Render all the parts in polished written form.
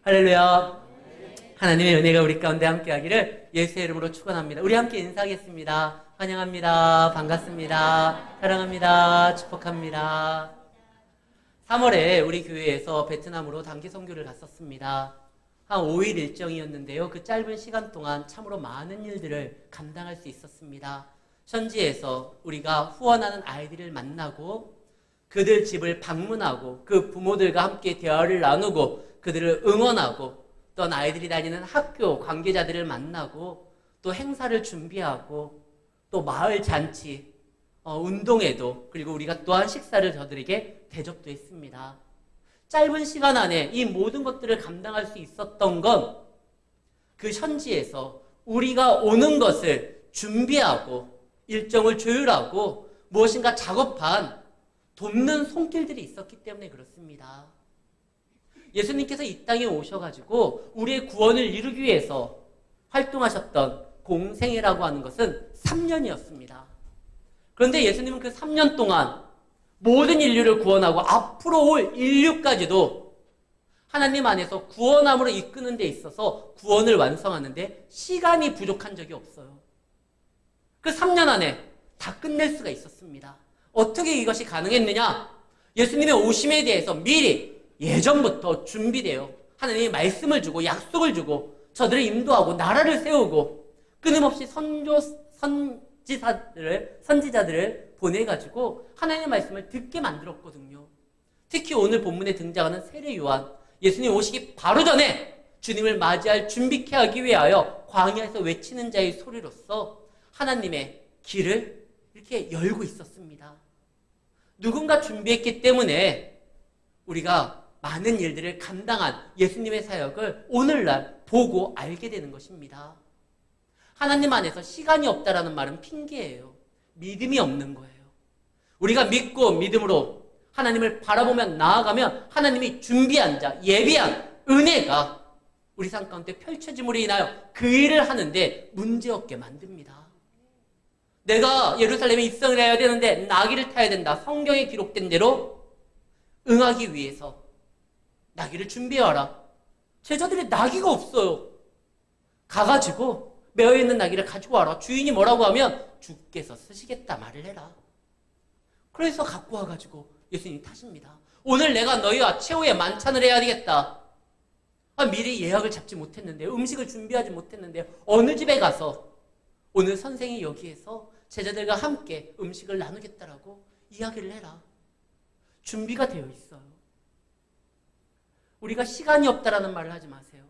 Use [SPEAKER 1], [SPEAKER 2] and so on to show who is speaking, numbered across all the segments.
[SPEAKER 1] 할렐루야. 하나님의 은혜가 우리 가운데 함께하기를 예수의 이름으로 축원합니다. 우리 함께 인사하겠습니다. 환영합니다. 반갑습니다. 사랑합니다. 축복합니다. 3월에 우리 교회에서 베트남으로 단기 선교를 갔었습니다. 한 5일 일정이었는데요. 그 짧은 시간 동안 참으로 많은 일들을 감당할 수 있었습니다. 현지에서 우리가 후원하는 아이들을 만나고 그들 집을 방문하고 그 부모들과 함께 대화를 나누고 그들을 응원하고 또 아이들이 다니는 학교 관계자들을 만나고 또 행사를 준비하고 또 마을 잔치, 운동회도 그리고 우리가 또한 식사를 저들에게 대접도 했습니다. 짧은 시간 안에 이 모든 것들을 감당할 수 있었던 건 그 현지에서 우리가 오는 것을 준비하고 일정을 조율하고 무엇인가 작업한 돕는 손길들이 있었기 때문에 그렇습니다. 예수님께서 이 땅에 오셔가지고 우리의 구원을 이루기 위해서 활동하셨던 공생애라고 하는 것은 3년이었습니다. 그런데 예수님은 그 3년 동안 모든 인류를 구원하고 앞으로 올 인류까지도 하나님 안에서 구원함으로 이끄는 데 있어서 구원을 완성하는데 시간이 부족한 적이 없어요. 그 3년 안에 다 끝낼 수가 있었습니다. 어떻게 이것이 가능했느냐? 예수님의 오심에 대해서 미리 예전부터 준비되어 하나님이 말씀을 주고 약속을 주고 저들을 인도하고 나라를 세우고 끊임없이 선지자들을 보내가지고 하나님의 말씀을 듣게 만들었거든요. 특히 오늘 본문에 등장하는 세례 요한, 예수님 오시기 바로 전에 주님을 맞이할 준비케 하기 위하여 광야에서 외치는 자의 소리로서 하나님의 길을 이렇게 열고 있었습니다. 누군가 준비했기 때문에 우리가 많은 일들을 감당한 예수님의 사역을 오늘날 보고 알게 되는 것입니다. 하나님 안에서 시간이 없다라는 말은 핑계예요. 믿음이 없는 거예요. 우리가 믿고 믿음으로 하나님을 바라보며 나아가면 하나님이 준비한 자, 예비한 은혜가 우리 삶 가운데 펼쳐짐으로 인하여 그 일을 하는데 문제없게 만듭니다. 내가 예루살렘에 입성을 해야 되는데 나귀를 타야 된다. 성경에 기록된 대로 응하기 위해서 나귀를 준비해와라. 제자들이 나귀가 없어요. 가가지고 매어있는 나귀를 가지고 와라. 주인이 뭐라고 하면 주께서 쓰시겠다 말을 해라. 그래서 갖고 와가지고 예수님이 타십니다. 오늘 내가 너희와 최후의 만찬을 해야 되겠다. 미리 예약을 잡지 못했는데 음식을 준비하지 못했는데 어느 집에 가서 오늘 선생이 여기에서 제자들과 함께 음식을 나누겠다라고 이야기를 해라. 준비가 되어 있어요. 우리가 시간이 없다라는 말을 하지 마세요.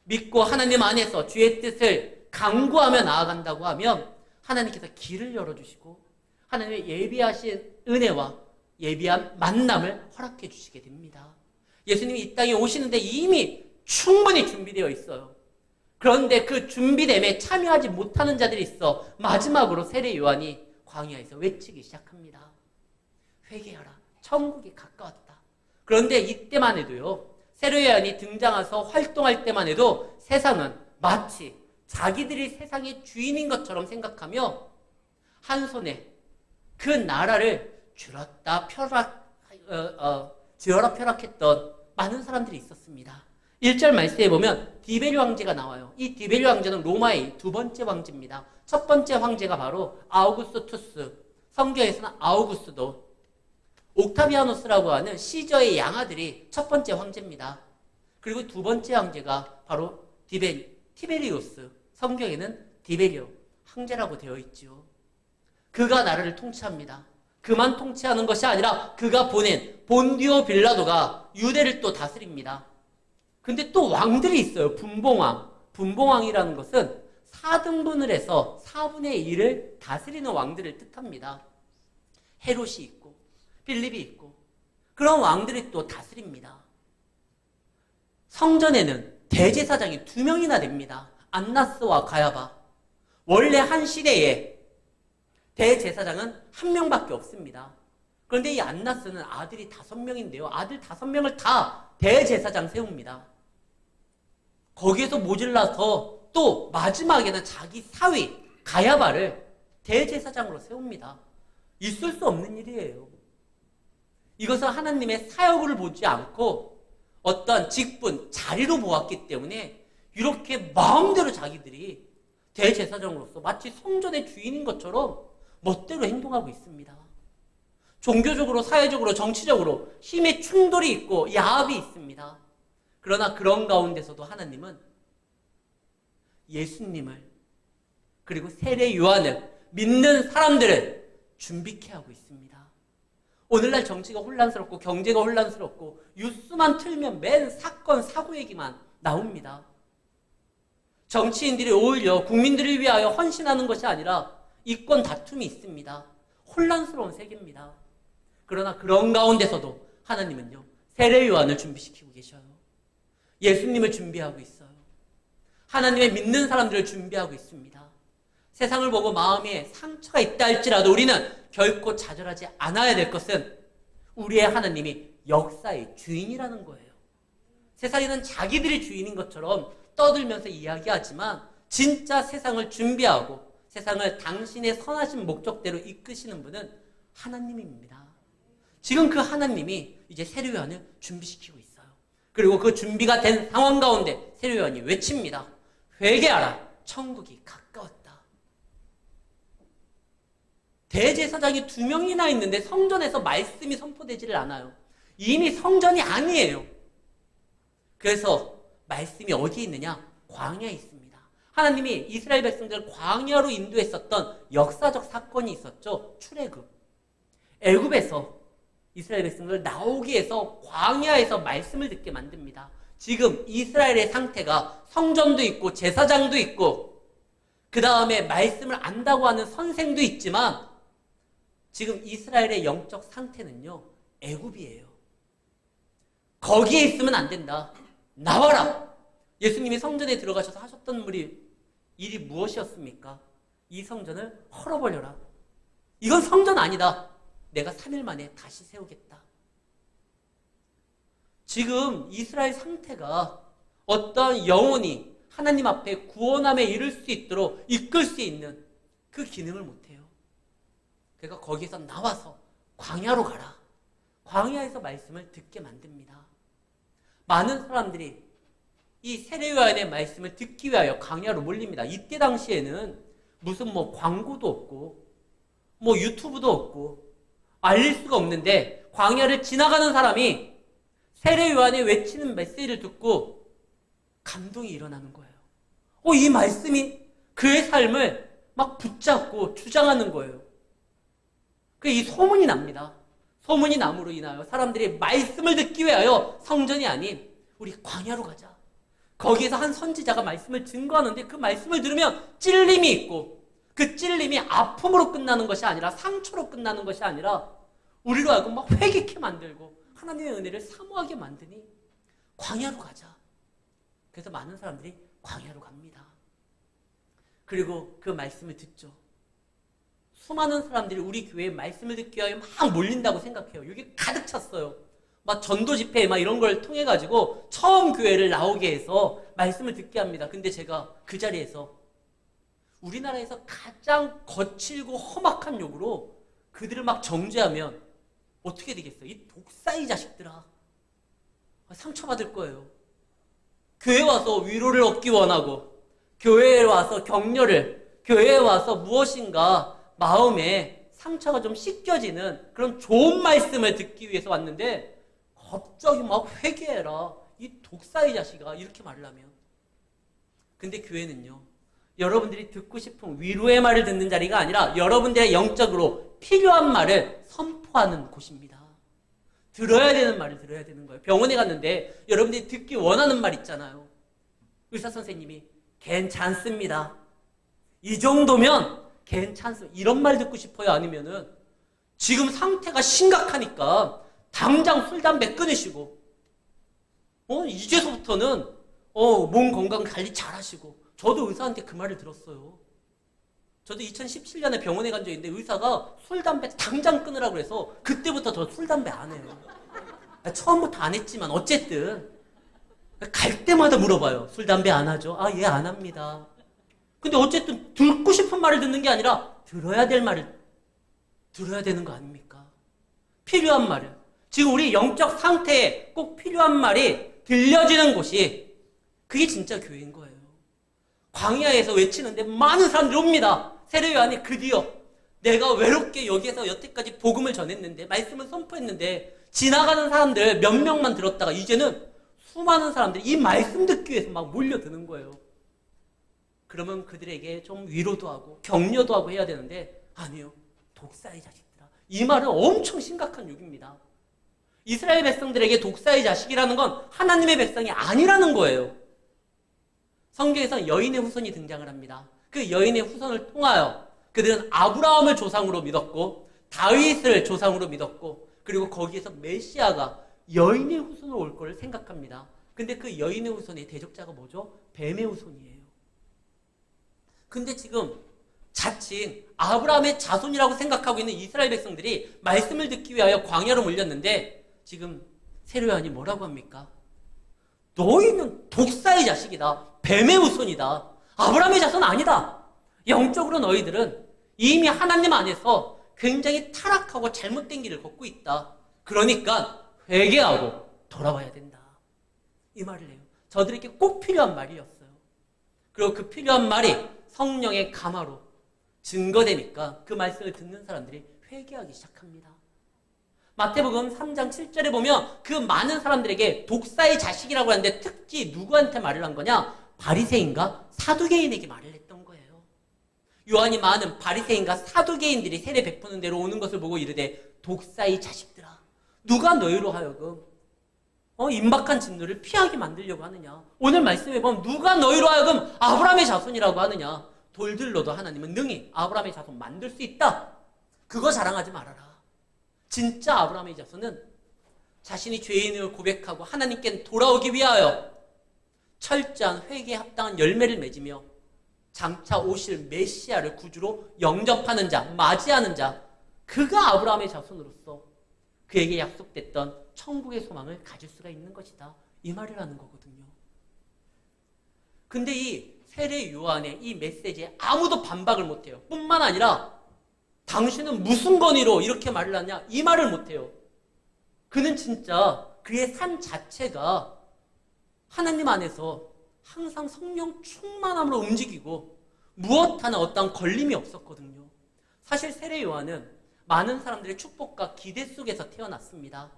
[SPEAKER 1] 믿고 하나님 안에서 주의 뜻을 강구하며 나아간다고 하면 하나님께서 길을 열어주시고 하나님의 예비하신 은혜와 예비한 만남을 허락해 주시게 됩니다. 예수님이 이 땅에 오시는데 이미 충분히 준비되어 있어요. 그런데 그 준비됨에 참여하지 못하는 자들이 있어 마지막으로 세례 요한이 광야에서 외치기 시작합니다. 회개하라. 천국이 가까웠다. 그런데 이때만 해도요. 세례 요한이 등장해서 활동할 때만 해도 세상은 마치 자기들이 세상의 주인인 것처럼 생각하며 한 손에 그 나라를 쥐어라 펴락했던 많은 사람들이 있었습니다. 1절 말씀에 보면 디베르 황제가 나와요. 이 디베르 황제는 로마의 두 번째 황제입니다. 첫 번째 황제가 바로 아우구스투스, 성경에서는 아우구스도, 옥타비아누스라고 하는 시저의 양아들이 첫 번째 황제입니다. 그리고 두 번째 황제가 바로 티베리우스, 성경에는 디베리오 황제라고 되어 있죠. 그가 나라를 통치합니다. 그만 통치하는 것이 아니라 그가 보낸 본디오 빌라도가 유대를 또 다스립니다. 근데 또 왕들이 있어요. 분봉왕. 분봉왕이라는 것은 4등분을 해서 4분의 1을 다스리는 왕들을 뜻합니다. 헤롯이 있고 필립이 있고 그런 왕들이 또 다스립니다. 성전에는 대제사장이 2명이나 됩니다. 안나스와 가야바. 원래 한 시대에 대제사장은 1명밖에 없습니다. 그런데 이 안나스는 아들이 5명인데요. 아들 5명을 다 대제사장 세웁니다. 거기에서 모질라서 또 마지막에는 자기 사위 가야바를 대제사장으로 세웁니다. 있을 수 없는 일이에요. 이것은 하나님의 사역을 보지 않고 어떠한 직분, 자리로 보았기 때문에 이렇게 마음대로 자기들이 대제사장으로서 마치 성전의 주인인 것처럼 멋대로 행동하고 있습니다. 종교적으로, 사회적으로, 정치적으로 힘의 충돌이 있고 야합이 있습니다. 그러나 그런 가운데서도 하나님은 예수님을 그리고 세례 요한을 믿는 사람들을 준비케 하고 있습니다. 오늘날 정치가 혼란스럽고 경제가 혼란스럽고 뉴스만 틀면 맨 사건, 사고 얘기만 나옵니다. 정치인들이 오히려 국민들을 위하여 헌신하는 것이 아니라 이권 다툼이 있습니다. 혼란스러운 세계입니다. 그러나 그런 가운데서도 하나님은요, 세례 요한을 준비시키고 계셔요. 예수님을 준비하고 있어요. 하나님의 믿는 사람들을 준비하고 있습니다. 세상을 보고 마음에 상처가 있다 할지라도 우리는 결코 좌절하지 않아야 될 것은 우리의 하나님이 역사의 주인이라는 거예요. 세상에는 자기들이 주인인 것처럼 떠들면서 이야기하지만 진짜 세상을 준비하고 세상을 당신의 선하신 목적대로 이끄시는 분은 하나님입니다. 지금 그 하나님이 이제 세례 요한을 준비시키고 있어요. 그리고 그 준비가 된 상황 가운데 세례 요한이 외칩니다. 회개하라, 천국이 가까웠다. 대제사장이 2명이나 있는데 성전에서 말씀이 선포되지를 않아요. 이미 성전이 아니에요. 그래서 말씀이 어디에 있느냐? 광야에 있습니다. 하나님이 이스라엘 백성들을 광야로 인도했었던 역사적 사건이 있었죠. 출애굽. 애굽에서 이스라엘 백성들을 나오게 해서 광야에서 말씀을 듣게 만듭니다. 지금 이스라엘의 상태가 성전도 있고 제사장도 있고 그 다음에 말씀을 안다고 하는 선생도 있지만 지금 이스라엘의 영적 상태는요, 애굽이에요. 거기에 있으면 안 된다. 나와라! 예수님이 성전에 들어가셔서 하셨던 일이 무엇이었습니까? 이 성전을 헐어버려라. 이건 성전 아니다. 내가 3일 만에 다시 세우겠다. 지금 이스라엘 상태가 어떤 영혼이 하나님 앞에 구원함에 이를 수 있도록 이끌 수 있는 그 기능을 못해요. 그러니까 거기에서 나와서 광야로 가라. 광야에서 말씀을 듣게 만듭니다. 많은 사람들이 이 세례 요한의 말씀을 듣기 위하여 광야로 몰립니다. 이때 당시에는 무슨 광고도 없고 유튜브도 없고 알릴 수가 없는데 광야를 지나가는 사람이 세례 요한의 외치는 메시지를 듣고 감동이 일어나는 거예요. 이 말씀이 그의 삶을 막 붙잡고 주장하는 거예요. 이 소문이 납니다. 소문이 남으로 인하여 사람들이 말씀을 듣기 위하여 성전이 아닌 우리 광야로 가자. 거기에서 한 선지자가 말씀을 증거하는데 그 말씀을 들으면 찔림이 있고 그 찔림이 아픔으로 끝나는 것이 아니라 상처로 끝나는 것이 아니라 우리로 하여금 막 회개케 만들고 하나님의 은혜를 사모하게 만드니 광야로 가자. 그래서 많은 사람들이 광야로 갑니다. 그리고 그 말씀을 듣죠. 수많은 사람들이 우리 교회에 말씀을 듣기 위하여 막 몰린다고 생각해요. 여기 가득 찼어요. 막 전도 집회 이런 걸 통해 가지고 처음 교회를 나오게 해서 말씀을 듣게 합니다. 근데 제가 그 자리에서 우리나라에서 가장 거칠고 험악한 욕으로 그들을 막 정죄하면 어떻게 되겠어요? 이 독사이 자식들아. 상처받을 거예요. 교회에 와서 위로를 얻기 원하고 교회에 와서 격려를, 교회에 와서 무엇인가 마음에 상처가 좀 씻겨지는 그런 좋은 말씀을 듣기 위해서 왔는데 갑자기 막 회개해라. 이 독사의 자식아. 이렇게 말을 하면. 근데 교회는요. 여러분들이 듣고 싶은 위로의 말을 듣는 자리가 아니라 여러분들의 영적으로 필요한 말을 선포하는 곳입니다. 들어야 되는 말을 들어야 되는 거예요. 병원에 갔는데 여러분들이 듣기 원하는 말 있잖아요. 의사 선생님이 괜찮습니다. 이 정도면 괜찮습니다. 이런 말 듣고 싶어요? 아니면은 지금 상태가 심각하니까 당장 술, 담배 끊으시고 이제서부터는 몸 건강 관리 잘 하시고 저도 의사한테 그 말을 들었어요. 저도 2017년에 병원에 간 적이 있는데 의사가 술, 담배 당장 끊으라고 해서 그때부터 저 술, 담배 안 해요. 처음부터 안 했지만 어쨌든 갈 때마다 물어봐요. 술, 담배 안 하죠? 예, 안 합니다. 근데 어쨌든 듣고 싶은 말을 듣는 게 아니라 들어야 될 말을 들어야 되는 거 아닙니까? 필요한 말을. 지금 우리 영적 상태에 꼭 필요한 말이 들려지는 곳이 그게 진짜 교회인 거예요. 광야에서 외치는데 많은 사람들이 옵니다. 세례 요한이 드디어 내가 외롭게 여기에서 여태까지 복음을 전했는데 말씀을 선포했는데 지나가는 사람들 몇 명만 들었다가 이제는 수많은 사람들이 이 말씀 듣기 위해서 막 몰려드는 거예요. 그러면 그들에게 좀 위로도 하고 격려도 하고 해야 되는데 아니요. 독사의 자식들아. 이 말은 엄청 심각한 욕입니다. 이스라엘 백성들에게 독사의 자식이라는 건 하나님의 백성이 아니라는 거예요. 성경에서 여인의 후손이 등장을 합니다. 그 여인의 후손을 통하여 그들은 아브라함을 조상으로 믿었고 다윗을 조상으로 믿었고 그리고 거기에서 메시아가 여인의 후손으로 올 거를 생각합니다. 근데 그 여인의 후손의 대적자가 뭐죠? 뱀의 후손이에요. 근데 지금 자칭 아브라함의 자손이라고 생각하고 있는 이스라엘 백성들이 말씀을 듣기 위하여 광야로 몰렸는데 지금 세례 요한이 뭐라고 합니까? 너희는 독사의 자식이다. 뱀의 후손이다. 아브라함의 자손 아니다. 영적으로 너희들은 이미 하나님 안에서 굉장히 타락하고 잘못된 길을 걷고 있다. 그러니까 회개하고 돌아와야 된다. 이 말을 해요. 저들에게 꼭 필요한 말이었어요. 그리고 그 필요한 말이 성령의 감화로 증거되니까 그 말씀을 듣는 사람들이 회개하기 시작합니다. 마태복음 3장 7절에 보면 그 많은 사람들에게 독사의 자식이라고 하는데 특히 누구한테 말을 한 거냐? 바리새인과 사두개인에게 말을 했던 거예요. 요한이 많은 바리새인과 사두개인들이 세례 베푸는 대로 오는 것을 보고 이르되 독사의 자식들아 누가 너희로 하여금 임박한 진노를 피하게 만들려고 하느냐? 오늘 말씀에 보면 누가 너희로 하여금 아브라함의 자손이라고 하느냐? 돌들로도 하나님은 능히 아브라함의 자손 만들 수 있다. 그거 자랑하지 말아라. 진짜 아브라함의 자손은 자신이 죄인을 고백하고 하나님께 돌아오기 위하여 철저한 회개에 합당한 열매를 맺으며 장차 오실 메시아를 구주로 영접하는 자, 맞이하는 자, 그가 아브라함의 자손으로서 그에게 약속됐던 천국의 소망을 가질 수가 있는 것이다. 이 말을 하는 거거든요. 근데 이 세례 요한의 이 메시지에 아무도 반박을 못해요. 뿐만 아니라 당신은 무슨 권위로 이렇게 말을 하냐? 이 말을 못해요. 그는 진짜 그의 삶 자체가 하나님 안에서 항상 성령 충만함으로 움직이고 무엇 하나 어떤 걸림이 없었거든요. 사실 세례 요한은 많은 사람들의 축복과 기대 속에서 태어났습니다.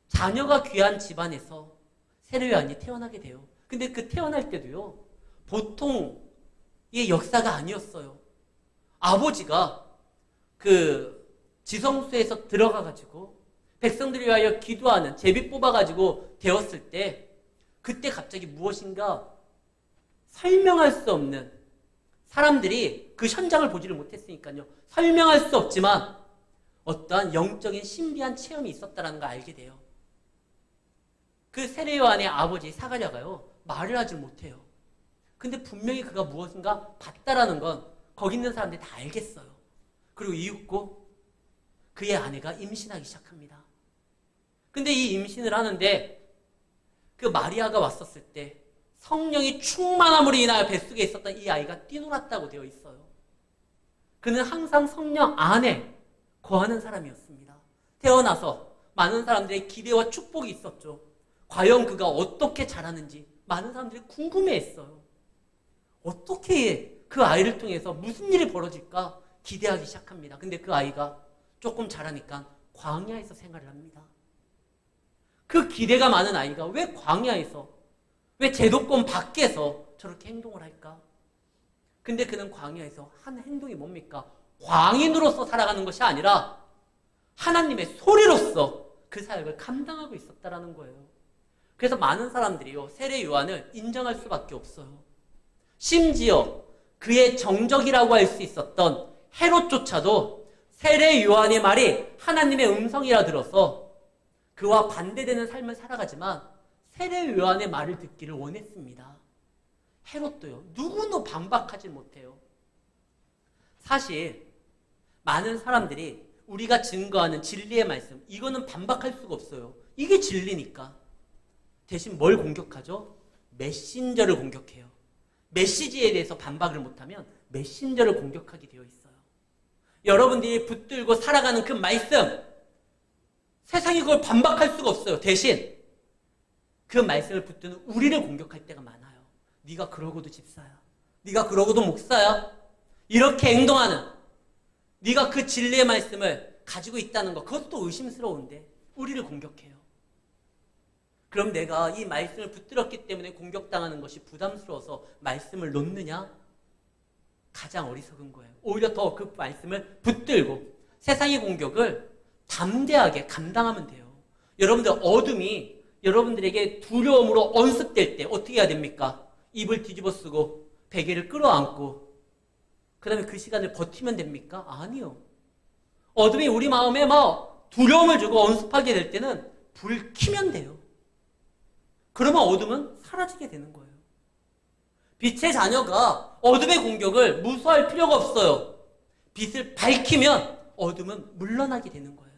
[SPEAKER 1] 자녀가 귀한 집안에서 세례 요한이 태어나게 돼요. 근데 그 태어날 때도요. 보통의 역사가 아니었어요. 아버지가 그 지성소에서 들어가가지고 백성들을 위하여 기도하는 제비 뽑아가지고 되었을 때 그때 갑자기 무엇인가 설명할 수 없는 사람들이 그 현장을 보지를 못했으니까요. 설명할 수 없지만 어떠한 영적인 신비한 체험이 있었다는 걸 알게 돼요. 그 세례 요한의 아버지 사가랴가요. 말을 하지 못해요. 근데 분명히 그가 무엇인가 봤다라는 건 거기 있는 사람들이 다 알겠어요. 그리고 이윽고 그의 아내가 임신하기 시작합니다. 근데 이 임신을 하는데 그 마리아가 왔었을 때 성령이 충만함으로 인하여 뱃속에 있었던 이 아이가 뛰놀았다고 되어 있어요. 그는 항상 성령 안에 거하는 사람이었습니다. 태어나서 많은 사람들의 기대와 축복이 있었죠. 과연 그가 어떻게 자라는지 많은 사람들이 궁금해했어요. 어떻게 그 아이를 통해서 무슨 일이 벌어질까 기대하기 시작합니다. 근데 그 아이가 조금 자라니까 광야에서 생활을 합니다. 그 기대가 많은 아이가 왜 광야에서, 왜 제도권 밖에서 저렇게 행동을 할까? 근데 그는 광야에서 한 행동이 뭡니까? 광인으로서 살아가는 것이 아니라 하나님의 소리로서 그 사역을 감당하고 있었다라는 거예요. 그래서 많은 사람들이요, 세례 요한을 인정할 수밖에 없어요. 심지어 그의 정적이라고 할 수 있었던 헤롯조차도 세례 요한의 말이 하나님의 음성이라 들어서 그와 반대되는 삶을 살아가지만 세례 요한의 말을 듣기를 원했습니다. 헤롯도요. 누구도 반박하지 못해요. 사실 많은 사람들이 우리가 증거하는 진리의 말씀, 이거는 반박할 수가 없어요. 이게 진리니까. 대신 뭘 공격하죠? 메신저를 공격해요. 메시지에 대해서 반박을 못하면 메신저를 공격하게 되어 있어요. 여러분들이 붙들고 살아가는 그 말씀, 세상이 그걸 반박할 수가 없어요. 대신 그 말씀을 붙드는 우리를 공격할 때가 많아요. 네가 그러고도 집사야. 네가 그러고도 목사야. 이렇게 행동하는 네가 그 진리의 말씀을 가지고 있다는 것, 그것도 의심스러운데 우리를 공격해요. 그럼 내가 이 말씀을 붙들었기 때문에 공격당하는 것이 부담스러워서 말씀을 놓느냐? 가장 어리석은 거예요. 오히려 더 그 말씀을 붙들고 세상의 공격을 담대하게 감당하면 돼요. 여러분들, 어둠이 여러분들에게 두려움으로 언습될 때 어떻게 해야 됩니까? 입을 뒤집어 쓰고 베개를 끌어안고 그 다음에 그 시간을 버티면 됩니까? 아니요. 어둠이 우리 마음에 막 두려움을 주고 언습하게 될 때는 불 켜면 돼요. 그러면 어둠은 사라지게 되는 거예요. 빛의 자녀가 어둠의 공격을 무서워할 필요가 없어요. 빛을 밝히면 어둠은 물러나게 되는 거예요.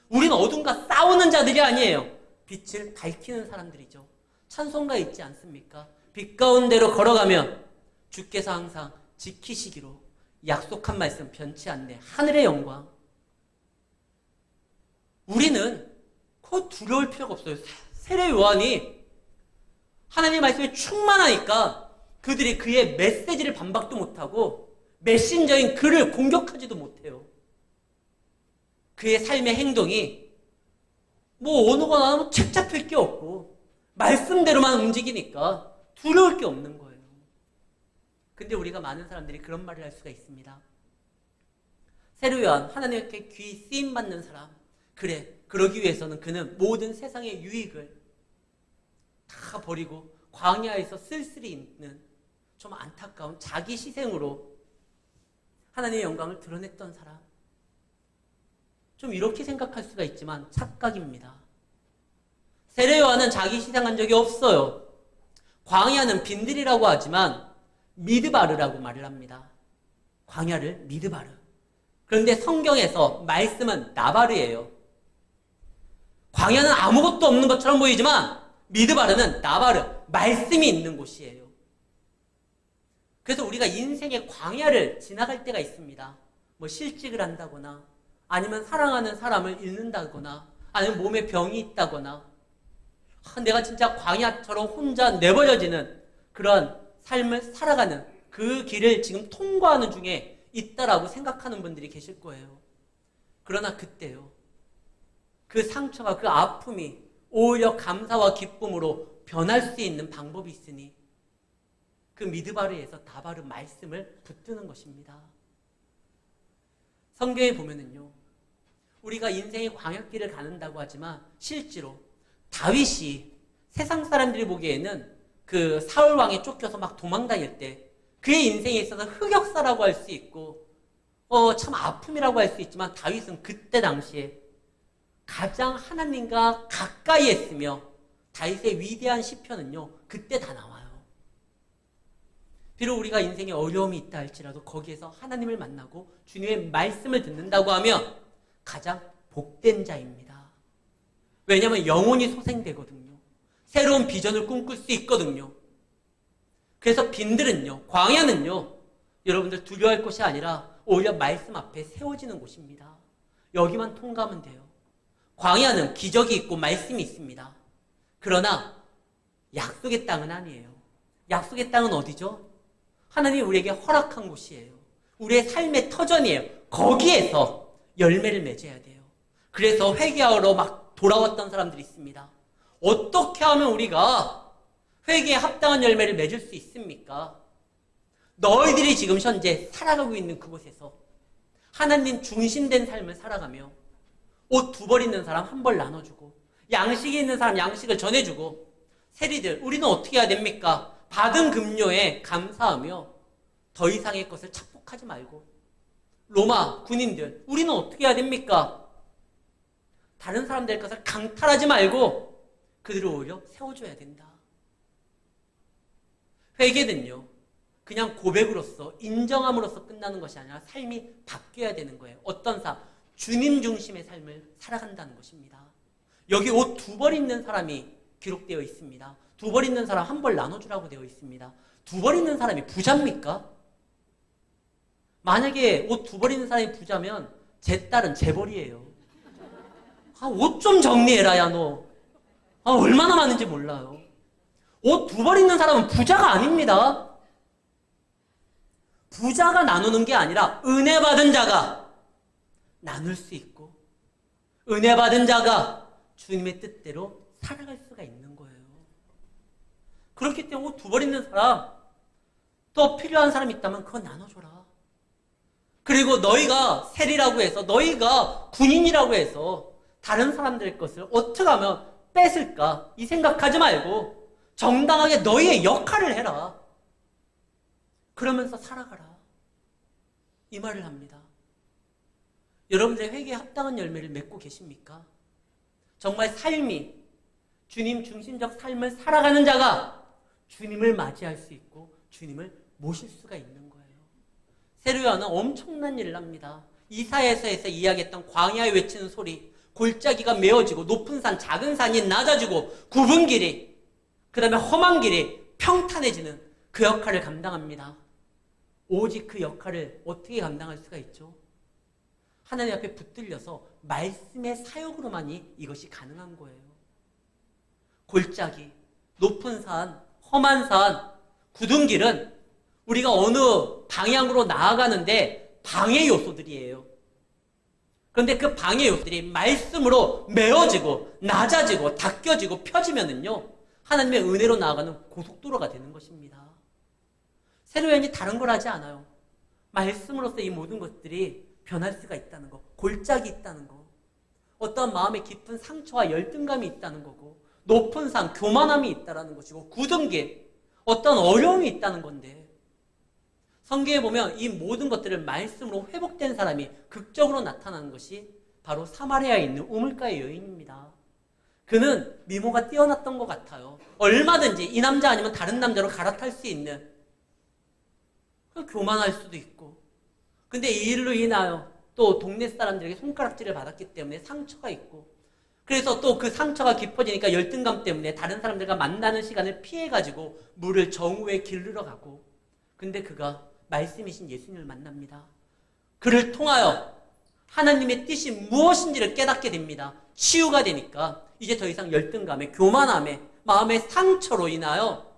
[SPEAKER 1] 우리는 어둠과 싸우는 자들이 아니에요. 빛을 밝히는 사람들이죠. 찬송가에 있지 않습니까? 빛 가운데로 걸어가면 주께서 항상 지키시기로 약속한 말씀 변치 않네. 하늘의 영광. 우리는 그 두려울 필요가 없어요. 세례 요한이 하나님의 말씀에 충만하니까 그들이 그의 메시지를 반박도 못하고 메신저인 그를 공격하지도 못해요. 그의 삶의 행동이 뭐 언어가 나오면 책 잡힐 게 없고 말씀대로만 움직이니까 두려울 게 없는 거예요. 근데 우리가 많은 사람들이 그런 말을 할 수가 있습니다. 세례 요한, 하나님께 귀 쓰임받는 사람. 그래, 그러기 위해서는 그는 모든 세상의 유익을 다 버리고 광야에서 쓸쓸히 있는 좀 안타까운 자기 희생으로 하나님의 영광을 드러냈던 사람. 좀 이렇게 생각할 수가 있지만 착각입니다. 세례 요한은 자기 희생한 적이 없어요. 광야는 빈들이라고 하지만 미드바르라고 말을 합니다. 광야를 미드바르. 그런데 성경에서 말씀은 나바르예요. 광야는 아무것도 없는 것처럼 보이지만 미드바르는 나바르, 말씀이 있는 곳이에요. 그래서 우리가 인생의 광야를 지나갈 때가 있습니다. 뭐 실직을 한다거나 아니면 사랑하는 사람을 잃는다거나 아니면 몸에 병이 있다거나 내가 진짜 광야처럼 혼자 내버려지는 그런 삶을 살아가는 그 길을 지금 통과하는 중에 있다라고 생각하는 분들이 계실 거예요. 그러나 그때요. 그 상처가 그 아픔이 오히려 감사와 기쁨으로 변할 수 있는 방법이 있으니 그 미드바르에서 다바르 말씀을 붙드는 것입니다. 성경에 보면은요. 우리가 인생의 광야길을 가는다고 하지만 실제로 다윗이 세상 사람들이 보기에는 그 사울 왕에 쫓겨서 막 도망다닐 때 그의 인생에 있어서 흑역사라고 할 수 있고 참 아픔이라고 할 수 있지만 다윗은 그때 당시에 가장 하나님과 가까이 했으며 다윗의 위대한 시편은요. 그때 다 나와요. 비록 우리가 인생에 어려움이 있다 할지라도 거기에서 하나님을 만나고 주님의 말씀을 듣는다고 하면 가장 복된 자입니다. 왜냐하면 영혼이 소생되거든요. 새로운 비전을 꿈꿀 수 있거든요. 그래서 빈들은요, 광야는요, 여러분들 두려워할 곳이 아니라 오히려 말씀 앞에 세워지는 곳입니다. 여기만 통과하면 돼요. 광야는 기적이 있고 말씀이 있습니다. 그러나 약속의 땅은 아니에요. 약속의 땅은 어디죠? 하나님이 우리에게 허락한 곳이에요. 우리의 삶의 터전이에요. 거기에서 열매를 맺어야 돼요. 그래서 회개하러 막 돌아왔던 사람들이 있습니다. 어떻게 하면 우리가 회개에 합당한 열매를 맺을 수 있습니까? 너희들이 지금 현재 살아가고 있는 그곳에서 하나님 중심된 삶을 살아가며 옷 2벌 있는 사람 1벌 나눠주고 양식이 있는 사람 양식을 전해주고 세리들 우리는 어떻게 해야 됩니까? 받은 급료에 감사하며 더 이상의 것을 착복하지 말고 로마 군인들 우리는 어떻게 해야 됩니까? 다른 사람들의 것을 강탈하지 말고 그들을 오히려 세워줘야 된다. 회개는요. 그냥 고백으로서 인정함으로써 끝나는 것이 아니라 삶이 바뀌어야 되는 거예요. 어떤 삶? 주님 중심의 삶을 살아간다는 것입니다. 여기 옷 2벌 있는 사람이 기록되어 있습니다. 2벌 있는 사람 1벌 나눠주라고 되어 있습니다. 2벌 있는 사람이 부자입니까? 만약에 옷 2벌 있는 사람이 부자면 제 딸은 재벌이에요. 옷 좀 정리해라 야 너. 얼마나 많은지 몰라요. 옷 2벌 입는 사람은 부자가 아닙니다. 부자가 나누는 게 아니라 은혜 받은 자가 나눌 수 있고 은혜 받은 자가 주님의 뜻대로 살아갈 수가 있는 거예요. 그렇기 때문에 옷 2벌 입는 사람, 또 필요한 사람 있다면 그거 나눠줘라. 그리고 너희가 세리라고 해서, 너희가 군인이라고 해서 다른 사람들의 것을 어떻게 하면 뺏을까? 이 생각하지 말고 정당하게 너희의 역할을 해라. 그러면서 살아가라. 이 말을 합니다. 여러분들의 회개에 합당한 열매를 맺고 계십니까? 정말 삶이 주님 중심적 삶을 살아가는 자가 주님을 맞이할 수 있고 주님을 모실 수가 있는 거예요. 세례요한은 엄청난 일을 합니다. 이사야서에서 이야기했던 광야에 외치는 소리, 골짜기가 메어지고 높은 산, 작은 산이 낮아지고 굽은 길이, 그 다음에 험한 길이 평탄해지는 그 역할을 감당합니다. 오직 그 역할을 어떻게 감당할 수가 있죠? 하나님 앞에 붙들려서 말씀의 사역으로만이 이것이 가능한 거예요. 골짜기, 높은 산, 험한 산, 굳은 길은 우리가 어느 방향으로 나아가는데 방해 요소들이에요. 그런데 그 방해 요소들이 말씀으로 메어지고 낮아지고 닦여지고 펴지면은요, 하나님의 은혜로 나아가는 고속도로가 되는 것입니다. 세례요한이 다른 걸 하지 않아요. 말씀으로서 이 모든 것들이 변할 수가 있다는 거, 골짜기 있다는 거, 어떤 마음의 깊은 상처와 열등감이 있다는 거고, 높은 산, 교만함이 있다는 것이고, 굳은 길, 어떤 어려움이 있다는 건데, 성경에 보면 이 모든 것들을 말씀으로 회복된 사람이 극적으로 나타나는 것이 바로 사마리아에 있는 우물가의 여인입니다. 그는 미모가 뛰어났던 것 같아요. 얼마든지 이 남자 아니면 다른 남자로 갈아탈 수 있는, 교만할 수도 있고, 근데 이 일로 인하여 또 동네 사람들에게 손가락질을 받았기 때문에 상처가 있고, 그래서 또 그 상처가 깊어지니까 열등감 때문에 다른 사람들과 만나는 시간을 피해가지고 물을 정오에 길르러 가고, 근데 그가 말씀이신 예수님을 만납니다. 그를 통하여 하나님의 뜻이 무엇인지를 깨닫게 됩니다. 치유가 되니까 이제 더 이상 열등감에, 교만함에, 마음의 상처로 인하여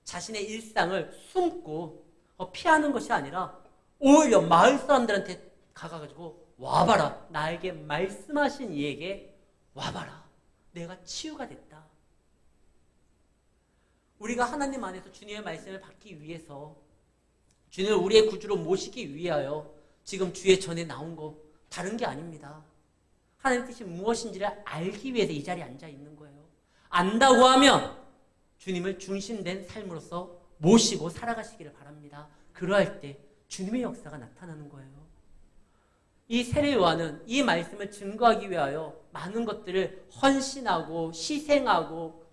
[SPEAKER 1] 자신의 일상을 숨고 피하는 것이 아니라 오히려 마을 사람들한테 가가지고 와봐라, 나에게 말씀하신 이에게 와봐라, 내가 치유가 됐다. 우리가 하나님 안에서 주님의 말씀을 받기 위해서, 주님을 우리의 구주로 모시기 위하여 지금 주의 전에 나온 거 다른 게 아닙니다. 하나님의 뜻이 무엇인지를 알기 위해서 이 자리에 앉아 있는 거예요. 안다고 하면 주님을 중심된 삶으로서 모시고 살아가시기를 바랍니다. 그러할 때 주님의 역사가 나타나는 거예요. 이 세례요한은 이 말씀을 증거하기 위하여 많은 것들을 헌신하고 희생하고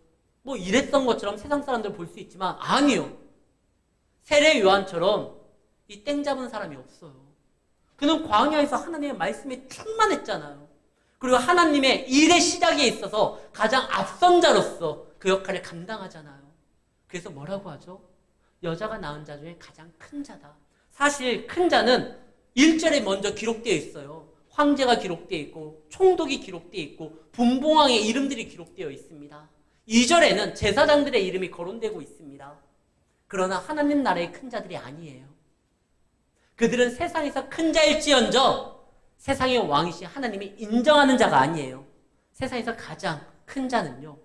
[SPEAKER 1] 뭐 이랬던 것처럼 세상 사람들 볼 수 있지만, 아니요. 세례요한처럼 이 땡 잡은 사람이 없어요. 그는 광야에서 하나님의 말씀에 충만했잖아요. 그리고 하나님의 일의 시작에 있어서 가장 앞선 자로서 그 역할을 감당하잖아요. 그래서 뭐라고 하죠? 여자가 낳은 자 중에 가장 큰 자다. 사실 큰 자는 1절에 먼저 기록되어 있어요. 황제가 기록되어 있고 총독이 기록되어 있고 분봉왕의 이름들이 기록되어 있습니다. 2절에는 제사장들의 이름이 거론되고 있습니다. 그러나 하나님 나라의 큰 자들이 아니에요. 그들은 세상에서 큰 자일지언정 세상의 왕이신 하나님이 인정하는 자가 아니에요. 세상에서 가장 큰 자는요,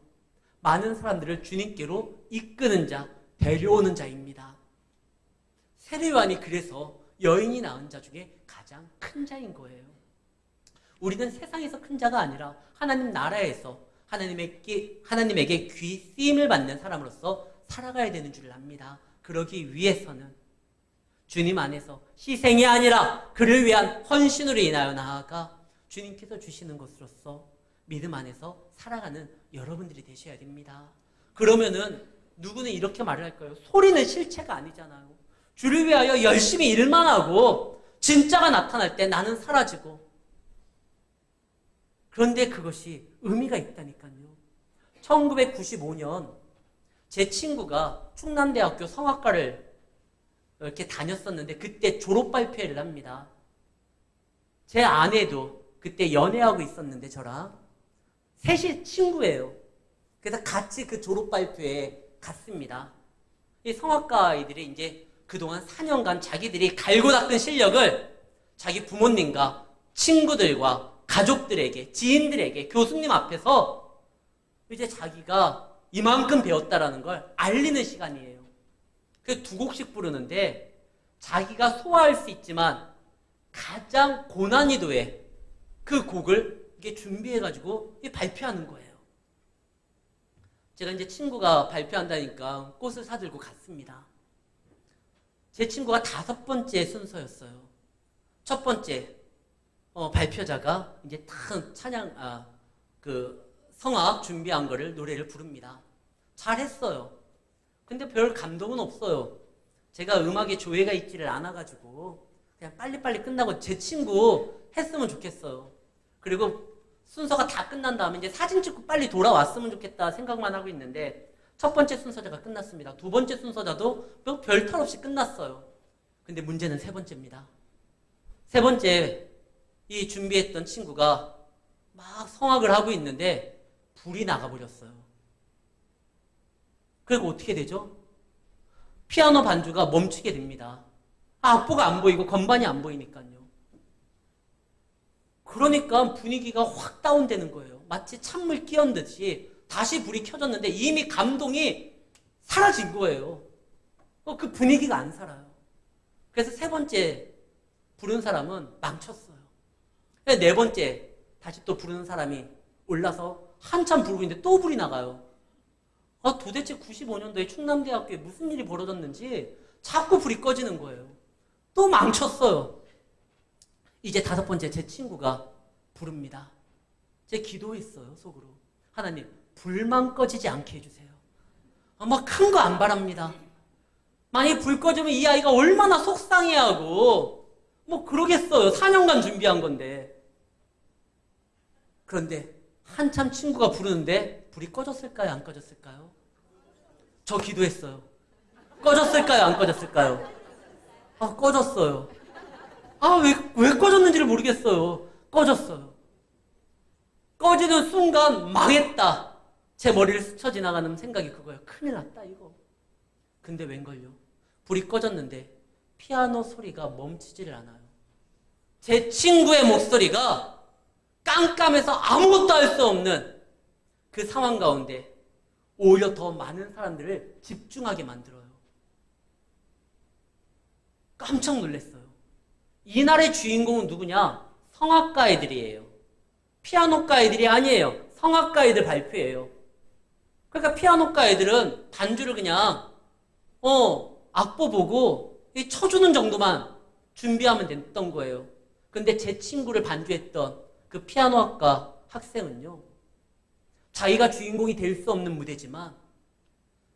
[SPEAKER 1] 많은 사람들을 주님께로 이끄는 자, 데려오는 자입니다. 세례요한이 그래서 여인이 낳은 자 중에 가장 큰 자인 거예요. 우리는 세상에서 큰 자가 아니라 하나님 나라에서 하나님에게 귀 쓰임을 받는 사람으로서 살아가야 되는 줄 압니다. 그러기 위해서는 주님 안에서 희생이 아니라 그를 위한 헌신으로 인하여 나아가 주님께서 주시는 것으로서 믿음 안에서 살아가는 여러분들이 되셔야 됩니다. 그러면은 누구는 이렇게 말을 할까요? 소리는 실체가 아니잖아요. 주를 위하여 열심히 일만 하고 진짜가 나타날 때 나는 사라지고, 그런데 그것이 의미가 있다니까요. 1995년 제 친구가 충남대학교 성악과를 이렇게 다녔었는데 그때 졸업 발표회를 합니다. 제 아내도 그때 연애하고 있었는데 저랑 셋이 친구예요. 그래서 같이 그 졸업 발표에 갔습니다. 이 성악가 아이들이 이제 그동안 4년간 자기들이 갈고 닦은 실력을 자기 부모님과 친구들과 가족들에게, 지인들에게, 교수님 앞에서 이제 자기가 이만큼 배웠다라는 걸 알리는 시간이에요. 그 두 곡씩 부르는데 자기가 소화할 수 있지만 가장 고난이도의 그 곡을 이게 준비해가지고 발표하는 거예요. 제가 이제 친구가 발표한다니까 꽃을 사들고 갔습니다. 제 친구가 5번째 순서였어요. 첫 번째 발표자가 이제 탁 성악 준비한 거를 노래를 부릅니다. 잘했어요. 근데 별 감동은 없어요. 제가 음악에 조예가 있지를 않아가지고 그냥 빨리빨리 끝나고 제 친구 했으면 좋겠어요. 그리고 순서가 다 끝난 다음에 이제 사진 찍고 빨리 돌아왔으면 좋겠다 생각만 하고 있는데 첫 번째 순서자가 끝났습니다. 두 번째 순서자도 별 탈 없이 끝났어요. 근데 문제는 세 번째입니다. 세 번째 이 준비했던 친구가 막 성악을 하고 있는데 불이 나가버렸어요. 그리고 어떻게 되죠? 피아노 반주가 멈추게 됩니다. 악보가 안 보이고 건반이 안 보이니까요. 그러니까 분위기가 확 다운되는 거예요. 마치 찬물 끼얹듯이 다시 불이 켜졌는데 이미 감동이 사라진 거예요. 그 분위기가 안 살아요. 그래서 세 번째 부른 사람은 망쳤어요. 네 번째 다시 또 부르는 사람이 올라서 한참 부르고 있는데 또 불이 나가요. 도대체 95년도에 충남대학교에 무슨 일이 벌어졌는지 자꾸 불이 꺼지는 거예요. 또 망쳤어요. 이제 5번째 제 친구가 부릅니다. 제가 기도했어요, 속으로. 하나님, 불만 꺼지지 않게 해주세요. 막 큰 거 안 바랍니다. 만약에 불 꺼지면 이 아이가 얼마나 속상해하고 뭐 그러겠어요. 4년간 준비한 건데. 그런데 한참 친구가 부르는데 불이 꺼졌을까요? 안 꺼졌을까요? 저 기도했어요. 꺼졌을까요? 안 꺼졌을까요? 꺼졌어요. 왜 꺼졌는지를 모르겠어요. 꺼졌어요. 꺼지는 순간 망했다. 제 머리를 스쳐 지나가는 생각이 그거예요. 큰일 났다 이거. 근데 웬걸요? 불이 꺼졌는데 피아노 소리가 멈추지를 않아요. 제 친구의 목소리가 깜깜해서 아무것도 할 수 없는 그 상황 가운데 오히려 더 많은 사람들을 집중하게 만들어요. 깜짝 놀랐어요. 이날의 주인공은 누구냐? 성악가 애들이에요. 피아노가 애들이 아니에요. 성악가 애들 발표예요. 그러니까 피아노가 애들은 반주를 그냥 악보 보고 쳐주는 정도만 준비하면 됐던 거예요. 근데 제 친구를 반주했던 그 피아노학과 학생은요, 자기가 주인공이 될 수 없는 무대지만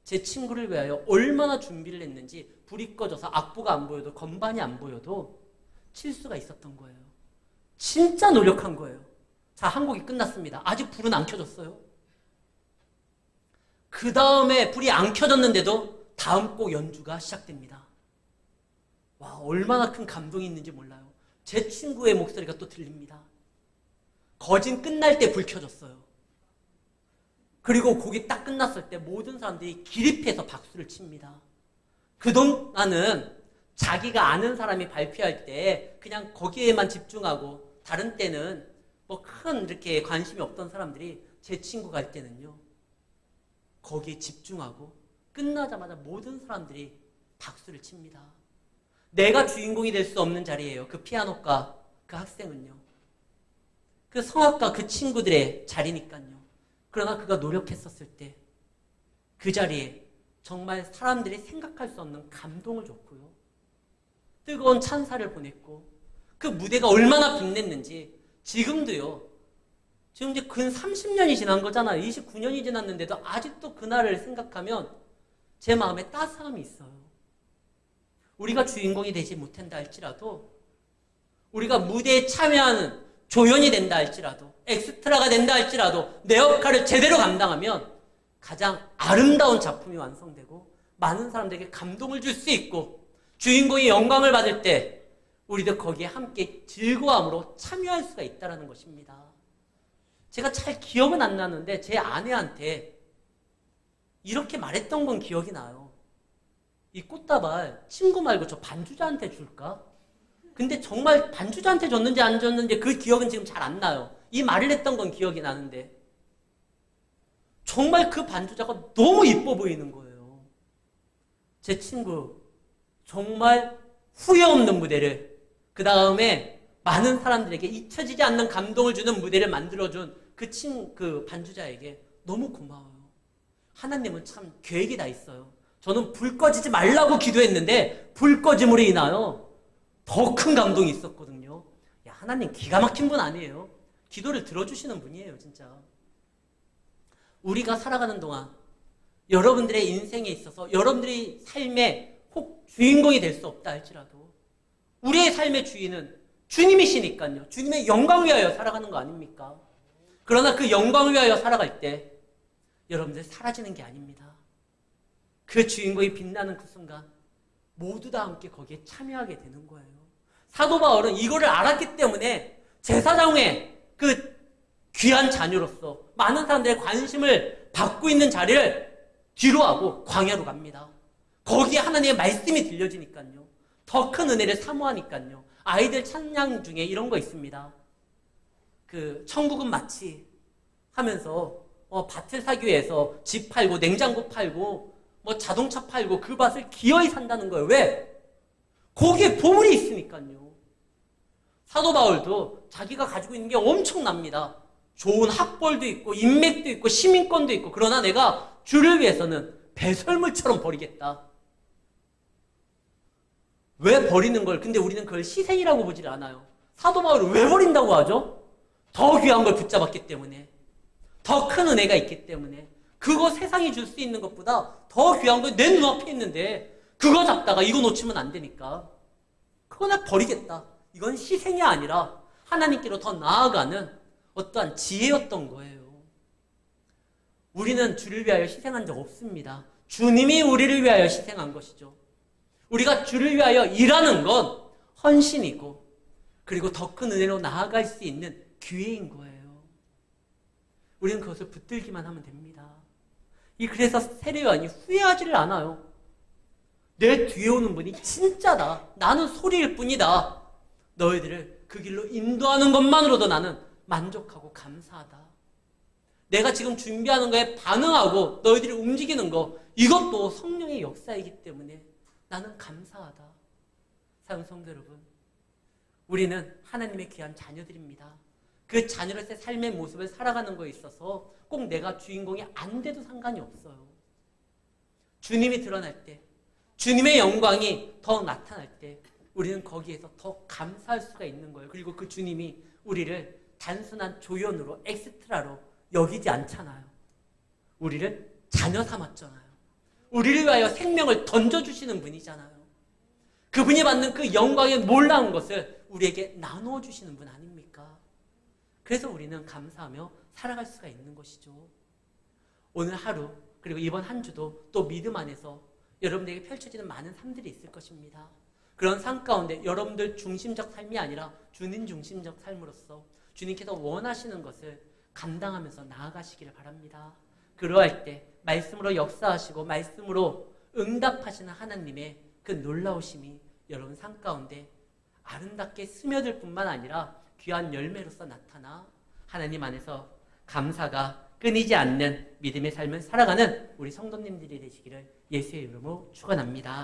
[SPEAKER 1] 제 친구를 위하여 얼마나 준비를 했는지 불이 꺼져서 악보가 안 보여도 건반이 안 보여도 칠 수가 있었던 거예요. 진짜 노력한 거예요. 자, 한 곡이 끝났습니다. 아직 불은 안 켜졌어요. 그 다음에 불이 안 켜졌는데도 다음 곡 연주가 시작됩니다. 와, 얼마나 큰 감동이 있는지 몰라요. 제 친구의 목소리가 또 들립니다. 거진 끝날 때 불 켜졌어요. 그리고 곡이 딱 끝났을 때 모든 사람들이 기립해서 박수를 칩니다. 그동안은 자기가 아는 사람이 발표할 때 그냥 거기에만 집중하고 다른 때는 뭐 큰 이렇게 관심이 없던 사람들이 제 친구가 할 때는요, 거기에 집중하고 끝나자마자 모든 사람들이 박수를 칩니다. 내가 주인공이 될 수 없는 자리예요. 그 피아노과 그 학생은요. 그 성악가 그 친구들의 자리니까요. 그러나 그가 노력했었을 때 그 자리에 정말 사람들이 생각할 수 없는 감동을 줬고요. 뜨거운 찬사를 보냈고 그 무대가 얼마나 빛냈는지 지금도요. 지금 이제 근 30년이 지난 거잖아요. 29년이 지났는데도 아직도 그날을 생각하면 제 마음에 따스함이 있어요. 우리가 주인공이 되지 못한다 할지라도, 우리가 무대에 참여하는 조연이 된다 할지라도, 엑스트라가 된다 할지라도 내 역할을 제대로 감당하면 가장 아름다운 작품이 완성되고 많은 사람들에게 감동을 줄 수 있고 주인공이 영광을 받을 때 우리도 거기에 함께 즐거움으로 참여할 수가 있다는 것입니다. 제가 잘 기억은 안 나는데 제 아내한테 이렇게 말했던 건 기억이 나요. 이 꽃다발 친구 말고 저 반주자한테 줄까? 근데 정말 반주자한테 줬는지 안 줬는지 그 기억은 지금 잘 안 나요. 이 말을 했던 건 기억이 나는데 정말 그 반주자가 너무 이뻐 보이는 거예요. 제 친구 정말 후회 없는 무대를, 그 다음에 많은 사람들에게 잊혀지지 않는 감동을 주는 무대를 만들어준 그 반주자에게 너무 고마워요. 하나님은 참 계획이 다 있어요. 저는 불 꺼지지 말라고 기도했는데 불 꺼짐으로 인하여 더 큰 감동이 있었거든요. 야, 하나님 기가 막힌 분 아니에요. 기도를 들어주시는 분이에요, 진짜. 우리가 살아가는 동안 여러분들의 인생에 있어서 여러분들의 삶의 혹 주인공이 될 수 없다 할지라도 우리의 삶의 주인은 주님이시니까요. 주님의 영광을 위하여 살아가는 거 아닙니까? 그러나 그 영광을 위하여 살아갈 때 여러분들 사라지는 게 아닙니다. 그 주인공이 빛나는 그 순간 모두 다 함께 거기에 참여하게 되는 거예요. 사도 바울은 이거를 알았기 때문에 제사장의 그 귀한 자녀로서 많은 사람들의 관심을 받고 있는 자리를 뒤로 하고 광야로 갑니다. 거기에 하나님의 말씀이 들려지니까요. 더 큰 은혜를 사모하니까요. 아이들 찬양 중에 이런 거 있습니다. 그 천국은 마치 하면서 밭을 사기 위해서 집 팔고 냉장고 팔고 뭐 자동차 팔고 그 밭을 기어이 산다는 거예요. 왜? 거기에 보물이 있으니까요. 사도 바울도 자기가 가지고 있는 게 엄청납니다. 좋은 학벌도 있고 인맥도 있고 시민권도 있고, 그러나 내가 주를 위해서는 배설물처럼 버리겠다. 왜 버리는 걸? 근데 우리는 그걸 희생이라고 보질 않아요. 사도 바울을 왜 버린다고 하죠? 더 귀한 걸 붙잡았기 때문에, 더 큰 은혜가 있기 때문에. 그거 세상이 줄 수 있는 것보다 더 귀한 거 내 눈앞에 있는데 그거 잡다가 이거 놓치면 안 되니까 그거 나 버리겠다. 이건 희생이 아니라 하나님께로 더 나아가는 어떠한 지혜였던 거예요. 우리는 주를 위하여 희생한 적 없습니다. 주님이 우리를 위하여 희생한 것이죠. 우리가 주를 위하여 일하는 건 헌신이고, 그리고 더 큰 은혜로 나아갈 수 있는 기회인 거예요. 우리는 그것을 붙들기만 하면 됩니다. 그래서 세례요한이 후회하지를 않아요. 내 뒤에 오는 분이 진짜다. 나는 소리일 뿐이다. 너희들을 그 길로 인도하는 것만으로도 나는 만족하고 감사하다. 내가 지금 준비하는 거에 반응하고 너희들이 움직이는 거, 이것도 성령의 역사이기 때문에 나는 감사하다. 사랑하는 성도 여러분, 우리는 하나님의 귀한 자녀들입니다. 그 자녀로서의 삶의 모습을 살아가는 거에 있어서 꼭 내가 주인공이 안 돼도 상관이 없어요. 주님이 드러날 때, 주님의 영광이 더 나타날 때 우리는 거기에서 더 감사할 수가 있는 거예요. 그리고 그 주님이 우리를 단순한 조연으로, 엑스트라로 여기지 않잖아요. 우리를 자녀 삼았잖아요. 우리를 위하여 생명을 던져주시는 분이잖아요. 그분이 받는 그 영광의 놀라운 것을 우리에게 나누어 주시는 분 아닙니까? 그래서 우리는 감사하며 살아갈 수가 있는 것이죠. 오늘 하루, 그리고 이번 한 주도 또 믿음 안에서 여러분들에게 펼쳐지는 많은 삶들이 있을 것입니다. 그런 삶 가운데 여러분들 중심적 삶이 아니라 주님 중심적 삶으로서 주님께서 원하시는 것을 감당하면서 나아가시기를 바랍니다. 그러할 때 말씀으로 역사하시고 말씀으로 응답하시는 하나님의 그 놀라우심이 여러분 삶 가운데 아름답게 스며들 뿐만 아니라 귀한 열매로서 나타나 하나님 안에서 감사가 끊이지 않는 믿음의 삶을 살아가는 우리 성도님들이 되시기를 예수의 이름으로 축원합니다.